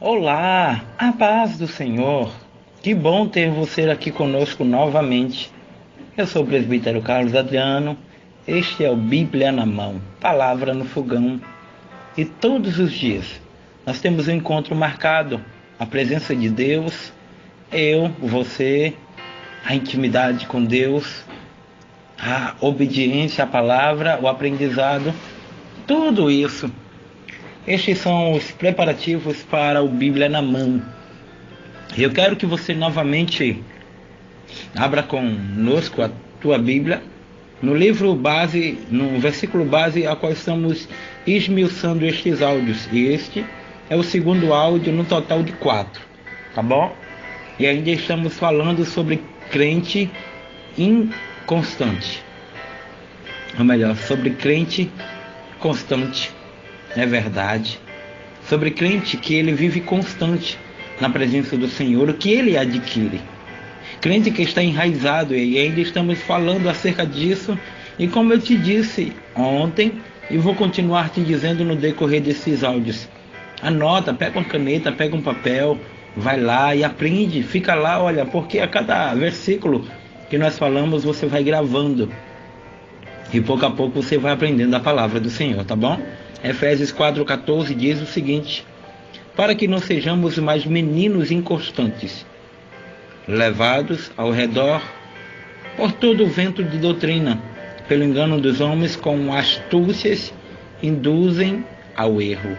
Olá, a paz do Senhor. Que bom ter você aqui conosco novamente. Eu sou o presbítero Carlos Adriano. Este é o Bíblia na Mão, palavra no fogão. E todos os dias nós temos um encontro marcado, a presença de Deus, eu, você, a intimidade com Deus, a obediência à palavra, o aprendizado, tudo isso. Estes são os preparativos para o Bíblia na Mão. Eu quero que você novamente abra conosco a tua Bíblia no livro base, no versículo base a qual estamos esmiuçando estes áudios. E este é o segundo áudio no total de 4, tá bom? E ainda estamos falando sobre crente inconstante. Ou melhor, sobre crente constante. É verdade. Sobre crente que ele vive constante na presença do Senhor, o que ele adquire. Crente que está enraizado, e ainda estamos falando acerca disso. E como eu te disse ontem, e vou continuar te dizendo no decorrer desses áudios, anota, pega uma caneta, pega um papel, vai lá e aprende, fica lá, olha, porque a cada versículo que nós falamos, você vai gravando. E pouco a pouco você vai aprendendo a palavra do Senhor, tá bom? Efésios 4,14 diz o seguinte: para que não sejamos mais meninos inconstantes, levados ao redor por todo o vento de doutrina, pelo engano dos homens, com astúcias induzem ao erro.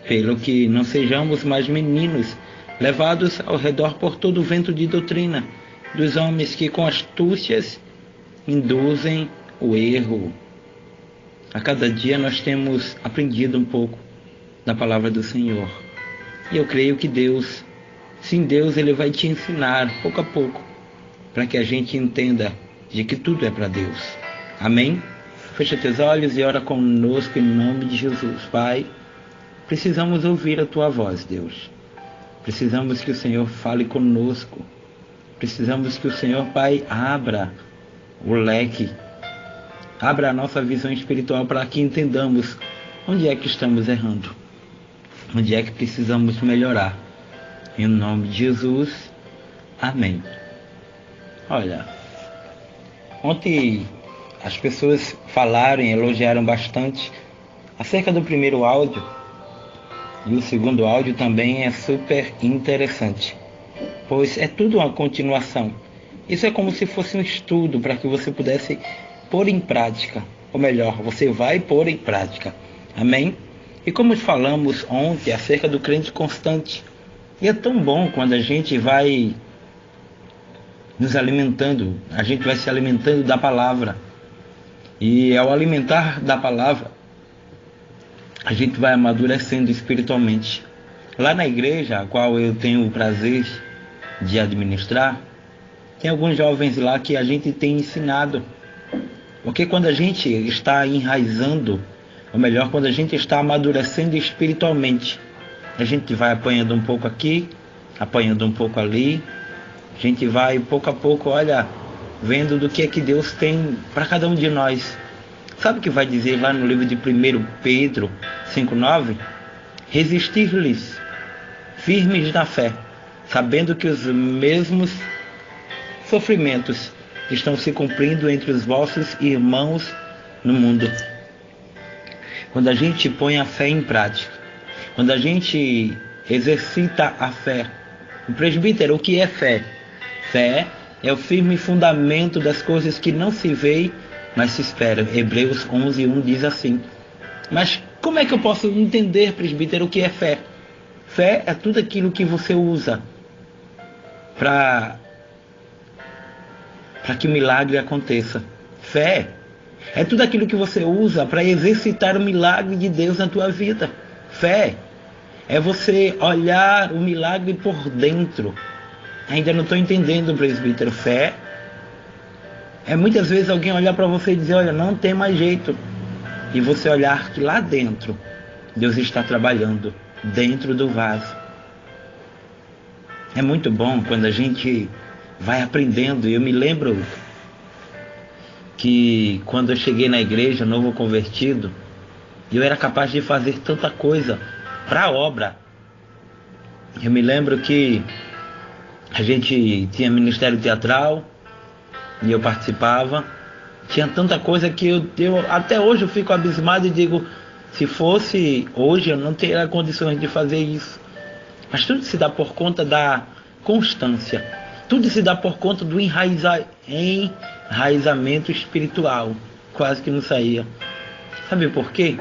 Pelo que não sejamos mais meninos, levados ao redor por todo o vento de doutrina, dos homens que com astúcias induzem o erro. A cada dia nós temos aprendido um pouco da palavra do Senhor. E eu creio que Deus, sim, Deus, Ele vai te ensinar pouco a pouco, para que a gente entenda de que tudo é para Deus. Amém? Fecha teus olhos e ora conosco em nome de Jesus. Pai, precisamos ouvir a Tua voz, Deus. Precisamos que o Senhor fale conosco. Precisamos que o Senhor, Pai, abra o leque, abra a nossa visão espiritual para que entendamos onde é que estamos errando, onde é que precisamos melhorar. Em nome de Jesus, amém. Olha, ontem as pessoas falaram e elogiaram bastante acerca do primeiro áudio, e o segundo áudio também é super interessante, pois é tudo uma continuação. Isso é como se fosse um estudo para que você pudesse pôr em prática, ou melhor, você vai pôr em prática. Amém? E como falamos ontem acerca do crente constante, e é tão bom quando a gente vai nos alimentando, a gente vai se alimentando da palavra. E ao alimentar da palavra, a gente vai amadurecendo espiritualmente. Lá na igreja, a qual eu tenho o prazer de administrar, tem alguns jovens lá que a gente tem ensinado. Porque quando a gente está enraizando, ou melhor, quando a gente está amadurecendo espiritualmente, a gente vai apanhando um pouco aqui, apanhando um pouco ali. A gente vai pouco a pouco, olha, vendo do que é que Deus tem para cada um de nós. Sabe o que vai dizer lá no livro de 1 Pedro 5,9? Resistir-lhes, firmes na fé, sabendo que os mesmos sofrimentos estão se cumprindo entre os vossos irmãos no mundo. Quando a gente põe a fé em prática, quando a gente exercita a fé. O presbítero, o que é fé? Fé é o firme fundamento das coisas que não se veem, mas se esperam. Hebreus 11:1 diz assim. Mas como é que eu posso entender, presbítero, o que é fé? Fé é tudo aquilo que você usa para que o milagre aconteça. Fé é tudo aquilo que você usa para exercitar o milagre de Deus na tua vida. Fé é você olhar o milagre por dentro. Ainda não estou entendendo, presbítero. Fé é muitas vezes alguém olhar para você e dizer, olha, não tem mais jeito. E você olhar que lá dentro Deus está trabalhando, dentro do vaso. É muito bom quando a gente vai aprendendo. Eu me lembro que quando eu cheguei na igreja, novo convertido, eu era capaz de fazer tanta coisa para a obra. Eu me lembro que a gente tinha ministério teatral e eu participava. Tinha tanta coisa que eu até hoje eu fico abismado e digo, se fosse hoje eu não teria condições de fazer isso. Mas tudo se dá por conta da constância. Tudo se dá por conta do enraizamento espiritual. Quase que não saía. Sabe por quê?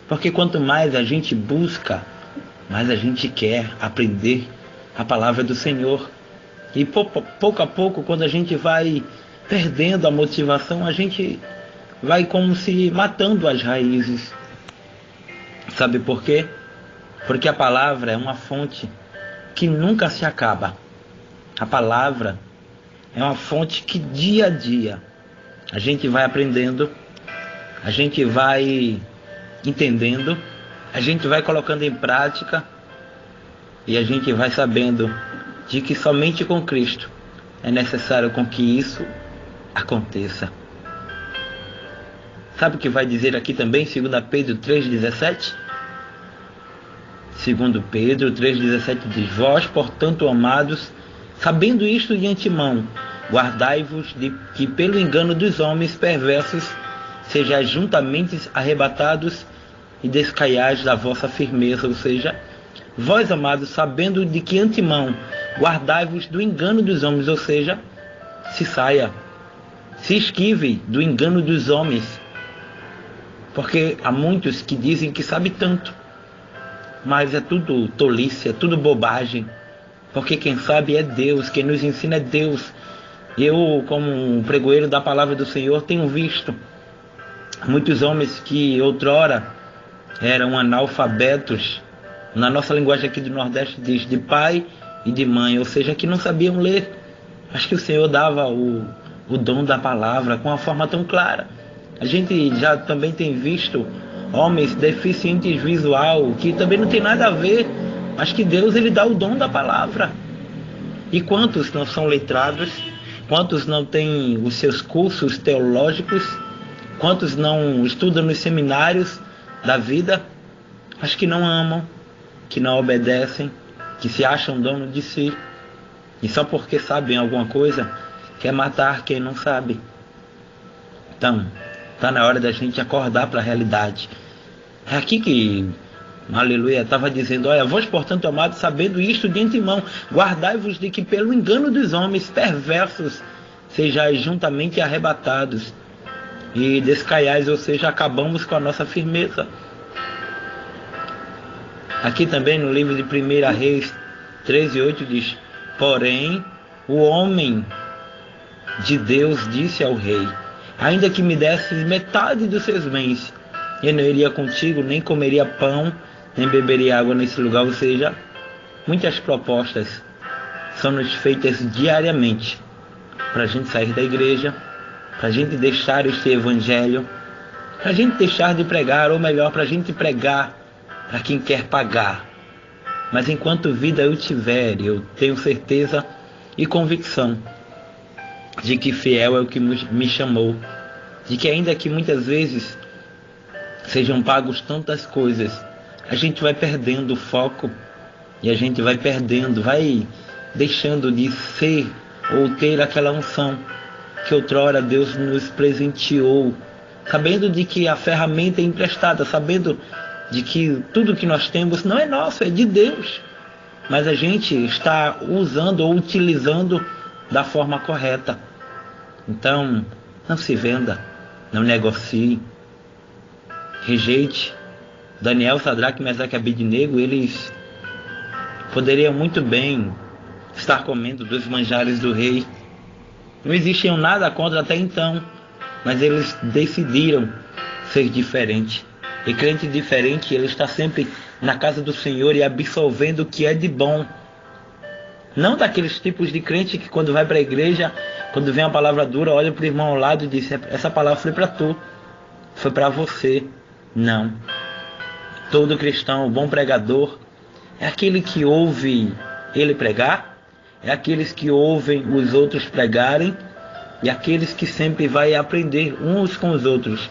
Porque quanto mais a gente busca, mais a gente quer aprender a palavra do Senhor. E pouco a pouco, quando a gente vai perdendo a motivação, a gente vai como se matando as raízes. Sabe por quê? Porque a palavra é uma fonte que nunca se acaba. A palavra é uma fonte que dia a dia a gente vai aprendendo, a gente vai entendendo, a gente vai colocando em prática e a gente vai sabendo de que somente com Cristo é necessário com que isso aconteça. Sabe o que vai dizer aqui também, 2 Pedro 3,17? 2 Pedro 3,17 diz: vós, portanto, amados, sabendo isto de antemão, guardai-vos de que pelo engano dos homens perversos sejais juntamente arrebatados e descaiais da vossa firmeza. Ou seja, vós, amados, sabendo de que antemão guardai-vos do engano dos homens, ou seja, se saia, se esquive do engano dos homens, porque há muitos que dizem que sabem tanto, mas é tudo tolice, é tudo bobagem, porque quem sabe é Deus, quem nos ensina é Deus. Eu, como um pregoeiro da palavra do Senhor, tenho visto muitos homens que outrora eram analfabetos, na nossa linguagem aqui do Nordeste diz de pai e de mãe, ou seja, que não sabiam ler. Acho que o Senhor dava o dom da palavra com uma forma tão clara. A gente já também tem visto homens deficientes visual, que também não tem nada a ver, mas que Deus ele dá o dom da palavra. E quantos não são letrados? Quantos não têm os seus cursos teológicos? Quantos não estudam nos seminários da vida? Mas que não amam, que não obedecem, que se acham dono de si. E só porque sabem alguma coisa, quer matar quem não sabe. Então, está na hora da gente acordar para a realidade. É aqui que, aleluia, estava dizendo: olha, vós, portanto, amados, sabendo isto de antemão, guardai-vos de que pelo engano dos homens perversos sejais juntamente arrebatados e descaiais, ou seja, acabamos com a nossa firmeza. Aqui também no livro de 1 Reis 13:8 diz: porém, o homem de Deus disse ao rei: ainda que me desses metade dos seus bens, eu não iria contigo, nem comeria pão, nem beberia água nesse lugar. Ou seja, muitas propostas são nos feitas diariamente para a gente sair da igreja, para a gente deixar este evangelho, para a gente deixar de pregar, ou melhor, para a gente pregar para quem quer pagar. Mas enquanto vida eu tiver, eu tenho certeza e convicção de que fiel é o que me chamou, de que ainda que muitas vezes sejam pagos tantas coisas, a gente vai perdendo o foco e a gente vai perdendo, vai deixando de ser ou ter aquela unção que outrora Deus nos presenteou, sabendo de que a ferramenta é emprestada, sabendo de que tudo que nós temos não é nosso, é de Deus, mas a gente está usando ou utilizando da forma correta. Então, não se venda, não negocie, rejeite. Daniel, Sadraque, Mesaque e Abednego, eles poderiam muito bem estar comendo dos manjares do rei. Não existiam nada contra até então, mas eles decidiram ser diferente. E crente diferente, ele está sempre na casa do Senhor e absorvendo o que é de bom. Não daqueles tipos de crente que quando vai para a igreja, quando vem uma palavra dura, olha para o irmão ao lado e diz: essa palavra foi para tu, foi para você. Não. Todo cristão, o bom pregador, é aquele que ouve ele pregar, é aqueles que ouvem os outros pregarem, e aqueles que sempre vai aprender uns com os outros.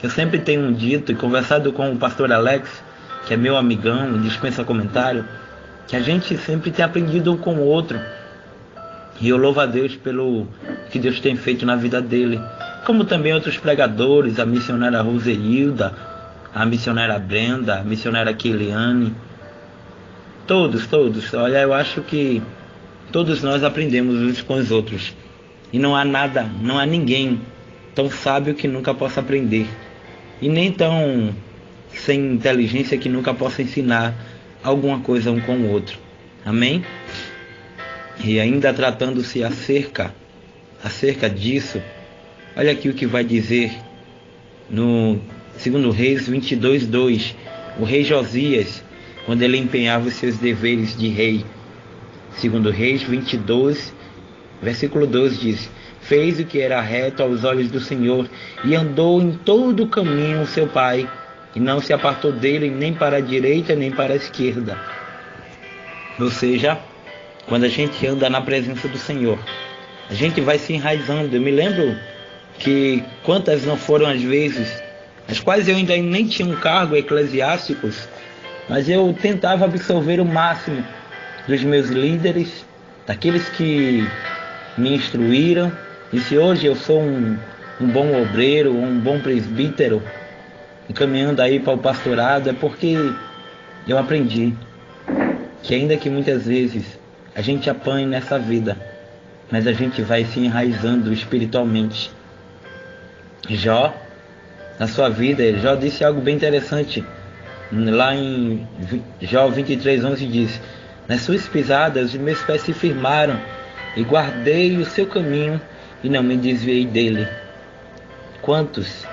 Eu sempre tenho dito e conversado com o pastor Alex que é meu amigão, dispensa comentário, que a gente sempre tem aprendido um com o outro. E eu louvo a Deus pelo que Deus tem feito na vida dele. Como também outros pregadores, a missionária Roseilda, a missionária Brenda, a missionária Kiliane. Todos. Olha, eu acho que todos nós aprendemos uns com os outros. E não há nada, não há ninguém tão sábio que nunca possa aprender. E nem tão sem inteligência que nunca possa ensinar alguma coisa um com o outro. Amém? E ainda tratando-se acerca disso, olha aqui o que vai dizer no 2 Reis 22:2, o rei Josias, quando ele empenhava os seus deveres de rei. 2 Reis 22, versículo 12 diz: fez o que era reto aos olhos do Senhor e andou em todo o caminho o seu pai, e não se apartou dele nem para a direita nem para a esquerda. Ou seja, quando a gente anda na presença do Senhor, a gente vai se enraizando. Eu me lembro que quantas não foram as vezes, as quais eu ainda nem tinha um cargo eclesiástico, mas eu tentava absorver o máximo dos meus líderes, daqueles que me instruíram. E se hoje eu sou um bom obreiro, um bom presbítero, encaminhando aí para o pastorado, é porque eu aprendi que ainda que muitas vezes a gente apanhe nessa vida, mas a gente vai se enraizando espiritualmente. Jó, na sua vida, Jó disse algo bem interessante. Lá em Jó 23:11 diz: nas suas pisadas os meus pés se firmaram, e guardei o seu caminho e não me desviei dele. Quantos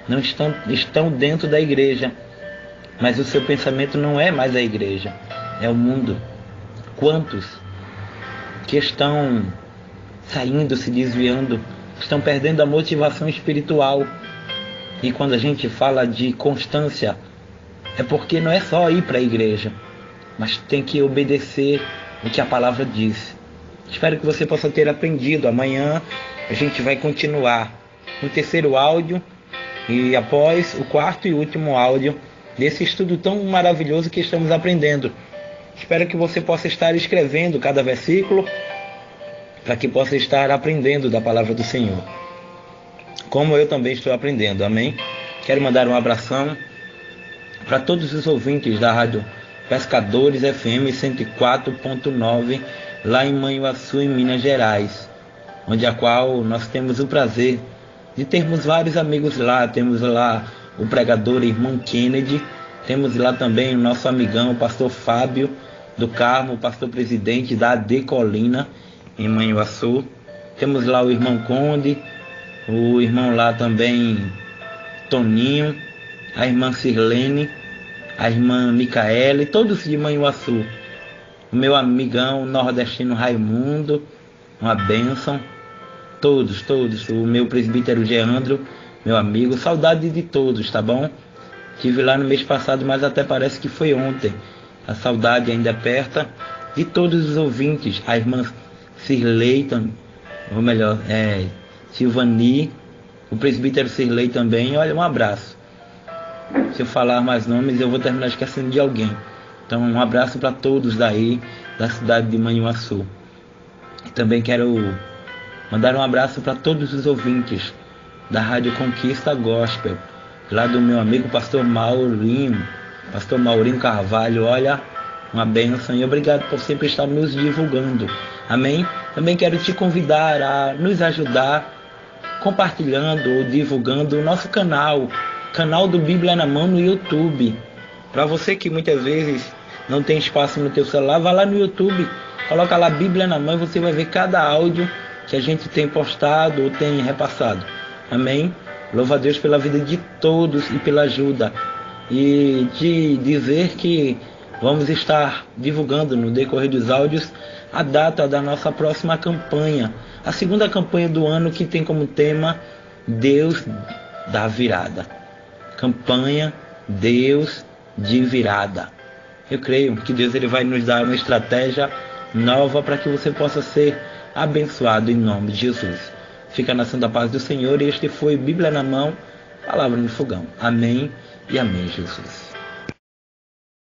não estão dentro da igreja, mas o seu pensamento não é mais a igreja, é o mundo? Quantos que estão saindo, se desviando, estão perdendo a motivação espiritual? E quando a gente fala de constância, é porque não é só ir para a igreja, mas tem que obedecer o que a palavra diz. Espero que você possa ter aprendido. Amanhã a gente vai continuar no terceiro áudio e após o quarto e último áudio desse estudo tão maravilhoso que estamos aprendendo. Espero que você possa estar escrevendo cada versículo para que possa estar aprendendo da palavra do Senhor, como eu também estou aprendendo. Amém? Quero mandar um abração para todos os ouvintes da Rádio Pescadores FM 104.9, lá em Manhuaçu, em Minas Gerais, onde a qual nós temos o prazer de termos vários amigos lá. Temos lá o pregador irmão Kennedy, temos lá também o nosso amigão, o pastor Fábio do Carmo, o pastor presidente da AD Colina, em Manhuaçu. Temos lá o irmão Conde, o irmão lá também Toninho, a irmã Sirlene, a irmã Micaele, todos de Manhuaçu. O meu amigão nordestino Raimundo, uma bênção. Todos, o meu presbítero Geandro, meu amigo, saudade de todos, tá bom? Estive lá no mês passado, mas até parece que foi ontem. A saudade ainda aperta. De todos os ouvintes, a irmã Sirlei, ou melhor, Silvani, o presbítero Sirlei também. Olha, um abraço. Se eu falar mais nomes, eu vou terminar esquecendo de alguém. Então, um abraço para todos daí, da cidade de Manhuaçu. E também quero mandar um abraço para todos os ouvintes da Rádio Conquista Gospel, lá do meu amigo pastor Maurinho Carvalho. Olha, uma bênção e obrigado por sempre estar nos divulgando. Amém? Também quero te convidar a nos ajudar compartilhando ou divulgando o nosso canal do Bíblia na Mão no YouTube. Para você que muitas vezes não tem espaço no teu celular, vá lá no YouTube, coloca lá Bíblia na Mão e você vai ver cada áudio que a gente tem postado ou tem repassado. Amém? Louvo a Deus pela vida de todos e pela ajuda. E de dizer que vamos estar divulgando no decorrer dos áudios a data da nossa próxima campanha, a segunda campanha do ano, que tem como tema Deus da Virada. Campanha Deus de Virada. Eu creio que Deus ele vai nos dar uma estratégia nova para que você possa ser abençoado em nome de Jesus. Fica na santa paz do Senhor. E este foi Bíblia na Mão, Palavra no Fogão. Amém e amém, Jesus.